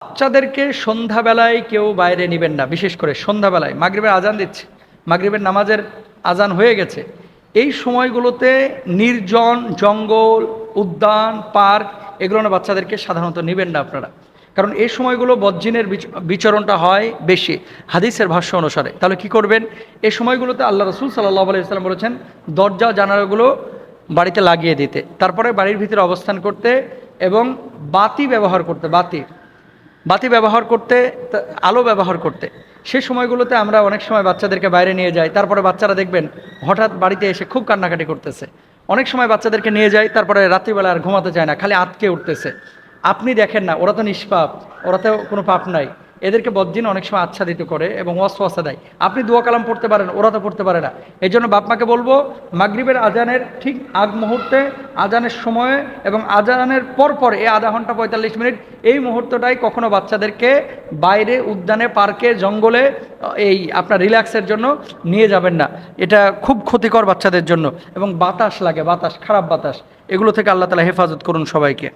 বাচ্চাদেরকে সন্ধ্যাবেলায় কেউ বাইরে নেবেন না, বিশেষ করে সন্ধ্যাবেলায়। মাগরিবের আজান দিচ্ছে, মাগরিবের নামাজের আজান হয়ে গেছে। এই সময়গুলোতে নির্জন জঙ্গল, উদ্যান, পার্ক এগুলো না বাচ্চাদেরকে সাধারণত নেবেন না আপনারা। কারণ এই সময়গুলো বজ্জিনের বিচরণটা হয় বেশি হাদিসের ভাষ্য অনুসারে। তাহলে কি করবেন? এই সময়গুলোতে আল্লাহ রসুল সাল্লাহ আলাইহি বলেছেন দরজা জানালাগুলো বাড়িতে লাগিয়ে দিতে, তারপরে বাড়ির ভিতরে অবস্থান করতে এবং বাতি ব্যবহার করতে, বাতি ব্যবহার করতে, আলো ব্যবহার করতে। সে সময়গুলোতে আমরা অনেক সময় বাচ্চাদেরকে বাইরে নিয়ে যাই, তারপরে বাচ্চারা দেখবেন হঠাৎ বাড়িতে এসে খুব কান্নাকাটি করতেছে। অনেক সময় বাচ্চাদেরকে নিয়ে যাই, তারপরে রাত্রিবেলা আর ঘুমাতে চায় না, খালি আতকে উঠতেছে। আপনি দেখেন না, ওরা তো নিষ্পাপ, ওরা তো কোনো পাপ নাই। এদেরকে বজ্জিন অনেক সময় আচ্ছাদিত করে এবং ওয়াসওয়াসা দেয়। আপনি দোয়া কালাম পড়তে পারেন, ওরা তো পড়তে পারে না। এই জন্য বাপ মাকে বলবো মাগরিবের আজানের ঠিক আগ মুহূর্তে, আজানের সময়ে এবং আজানের পর এই আধা ঘন্টা 45 মিনিট, এই মুহূর্তটাই কখনো বাচ্চাদেরকে বাইরে, উদ্যানে, পার্কে, জঙ্গলে এই আপনার রিল্যাক্সের জন্য নিয়ে যাবেন না। এটা খুব ক্ষতিকর বাচ্চাদের জন্য। এবং বাতাস লাগে, বাতাস, খারাপ বাতাস, এগুলো থেকে আল্লাহ তাআলা হেফাজত করুন সবাইকে।